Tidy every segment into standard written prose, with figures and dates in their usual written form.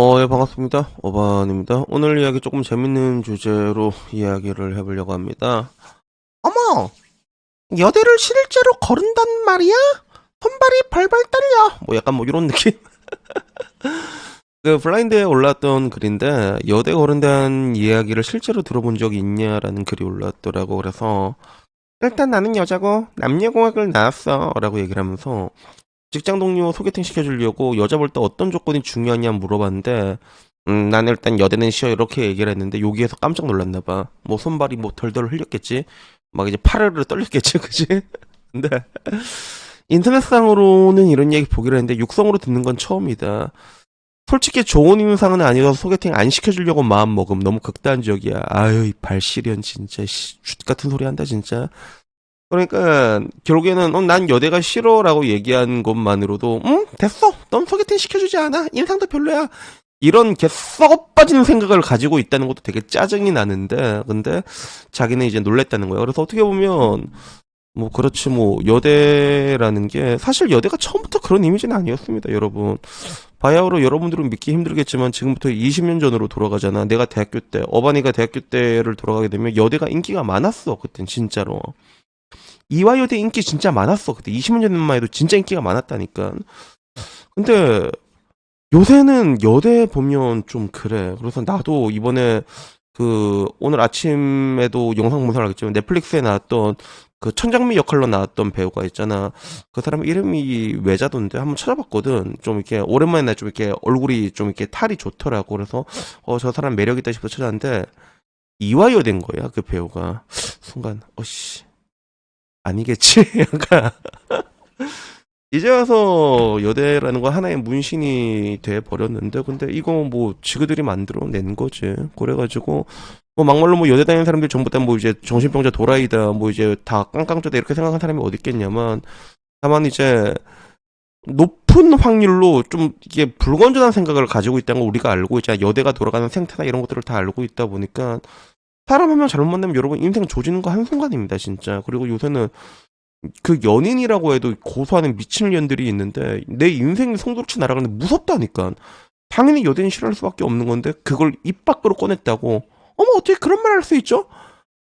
예, 반갑습니다. 어반입니다. 오늘 이야기 조금 재밌는 주제로 이야기를 해보려고 합니다. 어머! 여대를 실제로 거른단 말이야? 손발이 발발 떨려! 뭐 약간 뭐 이런 느낌? 그 블라인드에 올랐던 글인데, 여대 거른다는 이야기를 실제로 들어본 적이 있냐라는 글이 올랐더라고. 그래서, 일단 나는 여자고 남녀공학을 나왔어. 라고 얘기를 하면서, 직장 동료 소개팅 시켜주려고 여자 볼 때 어떤 조건이 중요하냐 물어봤는데 나는 일단 여대는 싫어 이렇게 얘기를 했는데 여기에서 깜짝 놀랐나봐. 뭐 손발이 뭐 덜덜 흘렸겠지. 막 이제 파르르 떨렸겠지, 그지? 근데 인터넷상으로는 이런 얘기 보기로 했는데 육성으로 듣는 건 처음이다. 솔직히 좋은 인상은 아니어서 소개팅 안 시켜주려고 마음 먹음. 너무 극단적이야. 아유 이 발시련 진짜 쉿 같은 소리 한다 진짜. 그러니까 결국에는 난 여대가 싫어라고 얘기한 것만으로도 됐어 넌 소개팅 시켜주지 않아 인상도 별로야 이런 개 썩어 빠지는 생각을 가지고 있다는 것도 되게 짜증이 나는데 근데 자기는 이제 놀랬다는 거예요. 그래서 어떻게 보면 뭐 그렇지 뭐 여대라는 게 사실 여대가 처음부터 그런 이미지는 아니었습니다 여러분. 바야흐로 여러분들은 믿기 힘들겠지만 지금부터 20년 전으로 돌아가잖아. 내가 대학교 때 어반이가 대학교 때를 돌아가게 되면 여대가 인기가 많았어 그땐 진짜로. 이화여대 인기 진짜 많았어. 그때 20년 전만 해도 진짜 인기가 많았다니까. 근데 요새는 여대 보면 좀 그래. 그래서 나도 이번에 그 오늘 아침에도 영상 본사를 하겠지만 넷플릭스에 나왔던 그 천장미 역할로 나왔던 배우가 있잖아. 그 사람 이름이 외자던데 한번 찾아봤거든. 좀 이렇게 오랜만에 좀 이렇게 얼굴이 좀 이렇게 탈이 좋더라고. 그래서 저 사람 매력 있다 싶어 찾았는데 이화여대인 거야 그 배우가. 순간 어씨 아니겠지? 약간 이제 와서 여대라는 거 하나의 문신이 돼 버렸는데 근데 이거 뭐 지그들이 만들어낸 거지. 그래가지고 뭐 막말로 뭐 여대 다니는 사람들 전부 다 뭐 이제 정신병자 도라이다 뭐 이제 다 깡깡조다 이렇게 생각하는 사람이 어디 있겠냐만 다만 이제 높은 확률로 좀 이게 불건전한 생각을 가지고 있다는 걸 우리가 알고 있잖아. 여대가 돌아가는 생태나 이런 것들을 다 알고 있다 보니까 사람 한 명 잘못 만나면 여러분 인생 조지는 거 한순간입니다 진짜. 그리고 요새는 그 연인이라고 해도 고소하는 미친년들이 있는데 내 인생이 송두리째 날아가는데 무섭다니까. 당연히 여대인 싫어할 수밖에 없는 건데 그걸 입 밖으로 꺼냈다고. 어머 어떻게 그런 말 할 수 있죠?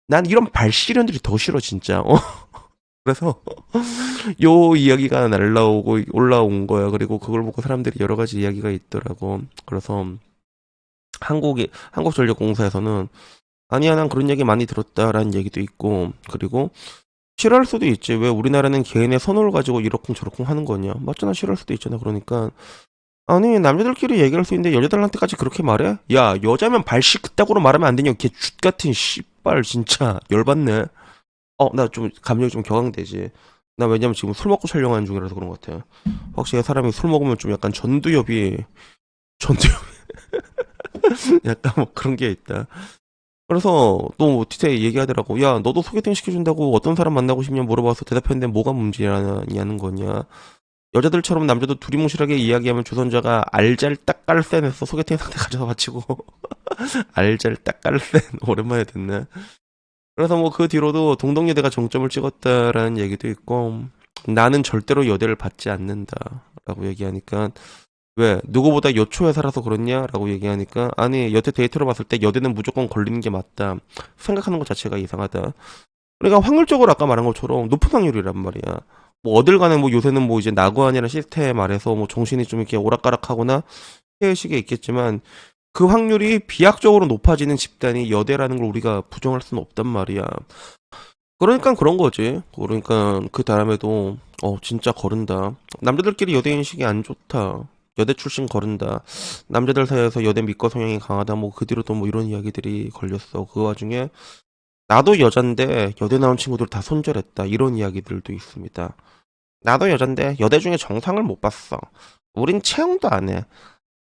난 이런 발시련들이 더 싫어 진짜. 그래서 요 이야기가 날라오고 올라온 거야. 그리고 그걸 보고 사람들이 여러 가지 이야기가 있더라고. 그래서 한국전력공사에서는 아니야 난 그런 얘기 많이 들었다라는 얘기도 있고 그리고 싫어할 수도 있지. 왜 우리나라는 개인의 선호를 가지고 이러쿵저러쿵 하는 거냐. 맞잖아. 싫어할 수도 있잖아. 그러니까 아니 남자들끼리 얘기할 수 있는데 여자들한테까지 그렇게 말해? 야 여자면 발씨 그따구로 말하면 안 되냐. 걔 쉿같은 씨발 진짜 열받네. 나 좀 감정이 좀 격앙되지. 나 왜냐면 지금 술 먹고 촬영하는 중이라서 그런 것 같아. 확실히 사람이 술 먹으면 좀 약간 전두엽이 약간 뭐 그런 게 있다. 그래서 또 뒤태 얘기하더라고. 야, 너도 소개팅 시켜준다고 어떤 사람 만나고 싶냐 물어봐서 대답했는데 뭐가 문제냐는 거냐. 여자들처럼 남자도 두리뭉실하게 이야기하면 조선자가 알잘딱깔센해서 소개팅 상대 가져다 바치고 알잘딱깔센 오랜만에 듣네. 그래서 뭐 그 뒤로도 동덕여대가 정점을 찍었다라는 얘기도 있고 나는 절대로 여대를 받지 않는다라고 얘기하니까 왜 누구보다 여초에 살아서 그렇냐라고 얘기하니까 아니 여태 데이터로 봤을 때 여대는 무조건 걸리는 게 맞다 생각하는 것 자체가 이상하다. 그러니까 확률적으로 아까 말한 것처럼 높은 확률이란 말이야. 뭐 어딜 가는 뭐 요새는 뭐 이제 나고안이라는 시스템 아래서 뭐 정신이 좀 이렇게 오락가락하거나 해의식에 있겠지만 그 확률이 비약적으로 높아지는 집단이 여대라는 걸 우리가 부정할 수는 없단 말이야. 그러니까 그런 거지. 그러니까 그 다음에도 진짜 거른다. 남자들끼리 여대 인식이 안 좋다. 여대 출신 거른다. 남자들 사이에서 여대 미과 성향이 강하다. 뭐 그 뒤로도 뭐 이런 이야기들이 걸렸어. 그 와중에 나도 여잔데 여대 나온 친구들 다 손절했다. 이런 이야기들도 있습니다. 나도 여잔데 여대 중에 정상을 못 봤어. 우린 채용도 안 해.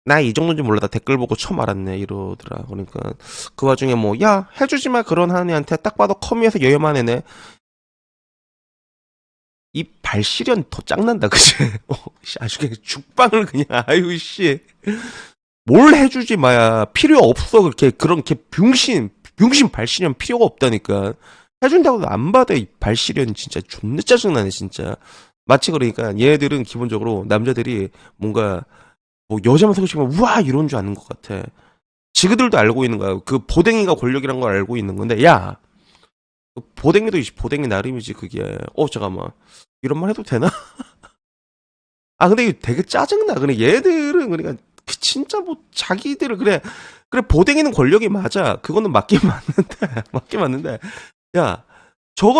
나 이 정도인지 몰라. 나 댓글 보고 처음 알았네. 이러더라. 그러니까 그 와중에 뭐 야 해주지 마 그런 한 애한테 딱 봐도 커미에서 여여만 해네. 이 발시련 더 짱난다 그치? 아주 그냥 죽방을 그냥 아유 씨 뭘 해주지 마야 필요 없어 그렇게 그런 게 병신 발시련 필요가 없다니까. 해준다고도 안 받아. 이 발시련 진짜 존나 짜증나네 진짜. 마치 그러니까 얘네들은 기본적으로 남자들이 뭔가 뭐 여자만 소개시키면 우와 이런 줄 아는 것 같아. 지그들도 알고 있는 거야. 그 보댕이가 권력이란 걸 알고 있는 건데 야 보댕이도 보댕이 나름이지 그게. 잠깐만 이런 말 해도 되나? 아 근데 이게 되게 짜증나. 그래 얘들은 그러니까 진짜 뭐 자기들을 그래 보댕이는 권력이 맞아. 그거는 맞긴 맞는데 맞긴 맞는데 야 저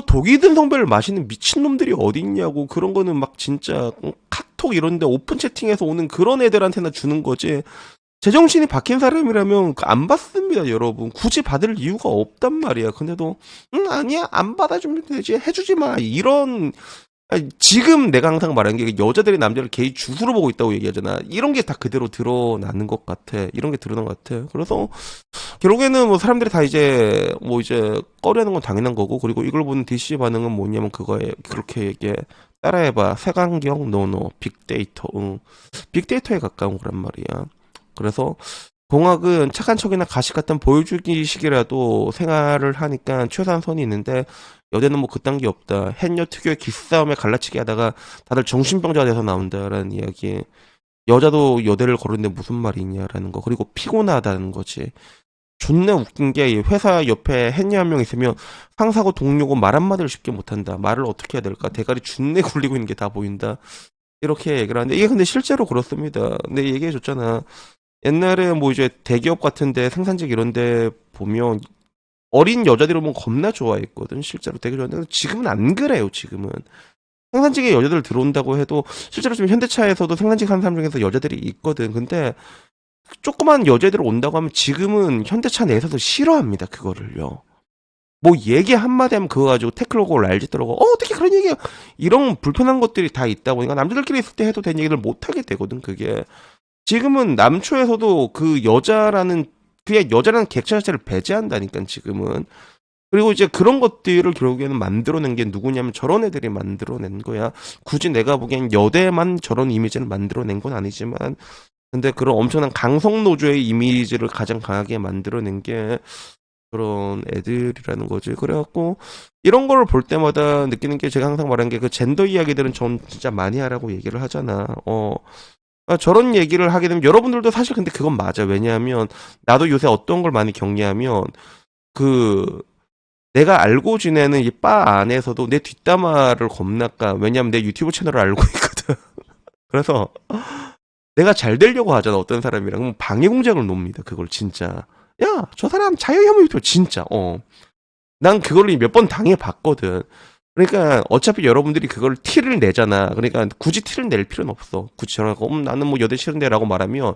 독이 든 성배를 마시는 미친놈들이 어디 있냐고. 그런 거는 막 진짜 카톡 이런데 오픈 채팅에서 오는 그런 애들한테나 주는 거지. 제정신이 박힌 사람이라면 안 받습니다, 여러분. 굳이 받을 이유가 없단 말이야. 근데도 아니야 안 받아주면 되지 해주지 마 이런. 아니, 지금 내가 항상 말하는 게 여자들이 남자를 게이 주수로 보고 있다고 얘기하잖아. 이런 게 다 그대로 드러나는 것 같아. 이런 게 드러난 것 같아. 그래서 결국에는 뭐 사람들이 다 이제 뭐 이제 꺼려하는 건 당연한 거고, 그리고 이걸 보는 DC 반응은 뭐냐면 그거에 그렇게 얘기해. 따라해봐. 색안경 노노 빅데이터. 응. 빅데이터에 가까운 거란 말이야. 그래서 공학은 착한 척이나 가식 같은 보여주기식이라도 생활을 하니까 최소한선이 있는데 여대는 뭐 그딴 게 없다. 해녀 특유의 기싸움에 갈라치기 하다가 다들 정신병자가 돼서 나온다라는 이야기. 여자도 여대를 거르는데 무슨 말이 있냐라는 거. 그리고 피곤하다는 거지. 존나 웃긴 게 회사 옆에 해녀 한 명 있으면 상사고 동료고 말 한마디를 쉽게 못한다. 말을 어떻게 해야 될까? 대가리 준내 굴리고 있는 게 다 보인다. 이렇게 얘기를 하는데 이게 근데 실제로 그렇습니다. 근데 얘기해 줬잖아. 옛날에 뭐 이제 대기업 같은데 생산직 이런데 보면 어린 여자들을 보면 겁나 좋아했거든. 실제로 되게 좋아했는데 지금은 안 그래요. 지금은 생산직에 여자들 들어온다고 해도 실제로 지금 현대차에서도 생산직 하는 사람 중에서 여자들이 있거든. 근데 조그만 여자들 온다고 하면 지금은 현대차 내에서도 싫어합니다. 그거를요. 뭐 얘기 한마디 하면 그거 가지고 태클하고 랄짓더라고. 어떻게 그런 얘기야. 이런 불편한 것들이 다 있다 보니까 남자들끼리 있을 때 해도 된 얘기를 못 하게 되거든. 그게 지금은 남초에서도 그 여자라는 그냥 여자라는 객체 자체를 배제한다니까 지금은. 그리고 이제 그런 것들을 결국에는 만들어낸 게 누구냐면 저런 애들이 만들어낸 거야. 굳이 내가 보기엔 여대만 저런 이미지를 만들어낸 건 아니지만 근데 그런 엄청난 강성노조의 이미지를 가장 강하게 만들어낸 게 그런 애들이라는 거지. 그래갖고 이런 걸 볼 때마다 느끼는 게 제가 항상 말한 게 그 젠더 이야기들은 전 진짜 많이 하라고 얘기를 하잖아. 저런 얘기를 하게 되면 여러분들도 사실 근데 그건 맞아. 왜냐하면 나도 요새 어떤 걸 많이 경계하면 그 내가 알고 지내는 이 바 안에서도 내 뒷담화를 겁나 까. 왜냐하면 내 유튜브 채널을 알고 있거든. 그래서 내가 잘 되려고 하잖아. 어떤 사람이랑 그럼 방해 공작을 놉니다. 그걸 진짜. 야, 저 사람 자유혐오 유튜브 진짜. 난 그거를 몇 번 당해봤거든. 그러니까 어차피 여러분들이 그걸 티를 내잖아. 그러니까 굳이 티를 낼 필요는 없어. 굳이 전화가 나는 뭐 여대 싫은데라고 말하면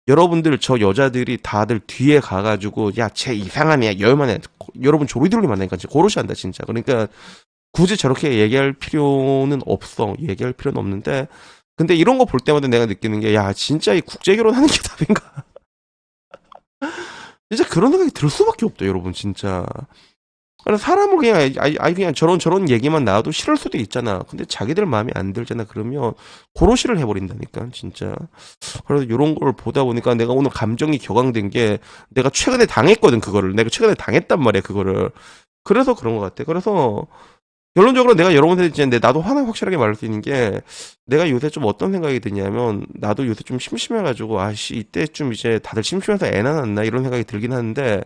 여러분들 저 여자들이 다들 뒤에 가가지고 야 쟤 이상한 애야 열만해. 여러분 조리들이 만나니까 진짜 고로시 한다 진짜. 그러니까 굳이 저렇게 얘기할 필요는 없어. 얘기할 필요는 없는데 근데 이런 거 볼 때마다 내가 느끼는 게 야 진짜 이 국제 결혼하는 게 답인가? 진짜 그런 생각이 들 수밖에 없다 여러분 진짜. 그래서 사람을 그냥 그냥 저런 얘기만 나와도 싫을 수도 있잖아. 근데 자기들 마음에 안 들잖아. 그러면 고로시를 해버린다니까 진짜. 그래서 이런 걸 보다 보니까 내가 오늘 감정이 격앙된 게 내가 최근에 당했거든 그거를. 내가 최근에 당했단 말이야 그거를. 그래서 그런 것 같아. 그래서 결론적으로 내가 여러분한테 이제 나도 하나 확실하게 말할 수 있는 게 내가 요새 좀 어떤 생각이 드냐면 나도 요새 좀 심심해가지고 아씨 이때쯤 이제 다들 심심해서 애 낳았나 이런 생각이 들긴 하는데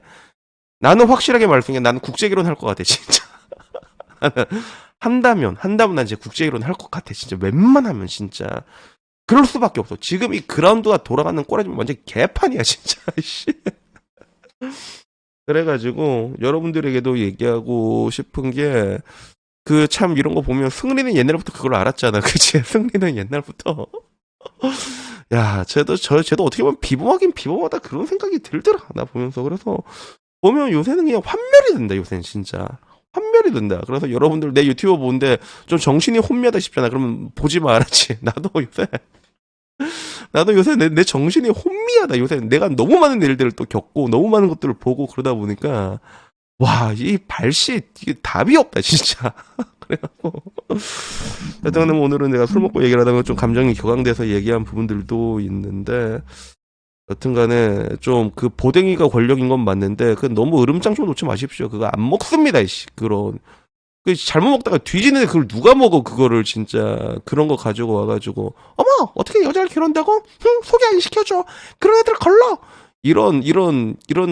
나는 확실하게 말할 수 있는 게 나는 국제결혼 할 것 같아 진짜. 한다면 난 이제 국제결혼 할 것 같아 진짜. 웬만하면 진짜 그럴 수밖에 없어. 지금 이 그라운드가 돌아가는 꼬라지면 완전 개판이야 진짜. 씨. 그래가지고 여러분들에게도 얘기하고 싶은 게 그 참 이런 거 보면 승리는 옛날부터 그걸 알았잖아. 그치? 승리는 옛날부터. 야, 쟤도 어떻게 보면 비범하긴 비범하다 그런 생각이 들더라. 나 보면서. 그래서 보면 요새는 그냥 환멸이 된다. 요새는 진짜. 환멸이 된다. 그래서 여러분들 내 유튜브 보는데 좀 정신이 혼미하다 싶잖아. 그러면 보지 말았지. 나도 요새 내 정신이 혼미하다. 요새 내가 너무 많은 일들을 또 겪고 너무 많은 것들을 보고 그러다 보니까 와, 이 발씨 이게 답이 없다 진짜. 그래갖고 하여튼 오늘은 내가 술 먹고 얘기를 하다가 좀 감정이 격앙돼서 얘기한 부분들도 있는데 여튼간에 좀 그 보댕이가 권력인 건 맞는데 그 너무 으름장좀 놓지 마십시오. 그거 안 먹습니다. 이씨 그런 그 잘못 먹다가 뒤지는데 그걸 누가 먹어 그거를 진짜 그런 거 가지고 와가지고 어머 어떻게 여자를 결혼한다고? 흠 소개 안 시켜줘 그런 애들 걸러 이런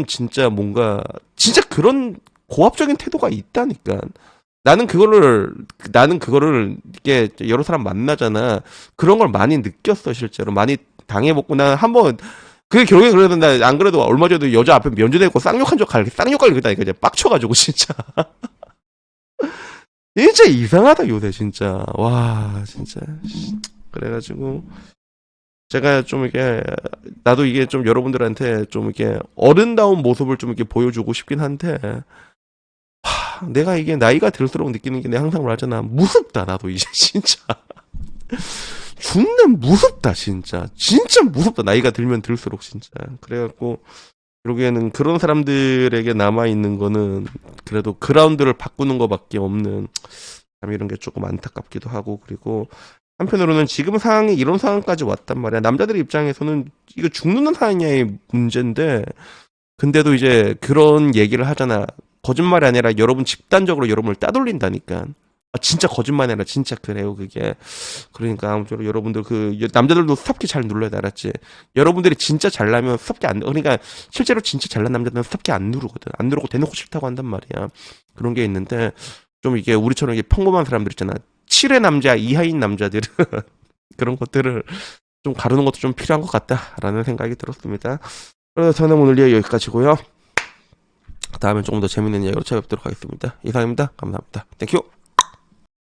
진짜 뭔가 진짜 그런 고압적인 태도가 있다니까 나는 그거를 이게 여러 사람 만나잖아 그런 걸 많이 느꼈어 실제로 많이 당해먹고 나 한번 그게 결국에 그래도 나 안 그래도 얼마 전에도 여자 앞에 면전에 있고 쌍욕한 적 쌍욕을 그다니까 이제 빡쳐가지고 진짜 진짜 이상하다 요새 진짜 와 진짜 그래가지고 제가 좀 이게 나도 이게 좀 여러분들한테 좀 이렇게 어른다운 모습을 좀 이렇게 보여주고 싶긴 한데 내가 이게 나이가 들수록 느끼는 게 내가 항상 말하잖아 무섭다 나도 이제 진짜 존나 무섭다 진짜 진짜 무섭다 나이가 들면 들수록 진짜 그래갖고 결국에는 그런 사람들에게 남아있는 거는 그래도 그라운드를 바꾸는 거밖에 없는 참 이런 게 조금 안타깝기도 하고 그리고 한편으로는 지금 상황이 이런 상황까지 왔단 말이야 남자들 입장에서는 이거 죽는 사느냐의 문제인데 근데도 이제 그런 얘기를 하잖아 거짓말이 아니라 여러분 집단적으로 여러분을 따돌린다니까 아, 진짜 거짓말이 아니라 진짜 그래요 그게 그러니까 아무쪼록 여러분들 그 남자들도 스탑키 잘 눌러야 돼 알았지 여러분들이 진짜 잘나면 스탑키 안 그러니까 실제로 진짜 잘난 남자들은 스탑키 안 누르거든 안 누르고 대놓고 싫다고 한단 말이야 그런 게 있는데 좀 이게 우리처럼 이게 평범한 사람들 있잖아 7의 남자 이하인 남자들은 그런 것들을 좀 가르는 것도 좀 필요한 것 같다라는 생각이 들었습니다 그래서 저는 오늘 얘기 여기까지고요 다음엔 조금 더 재밌는 이야기로 찾아뵙도록 하겠습니다 이상입니다 감사합니다 땡큐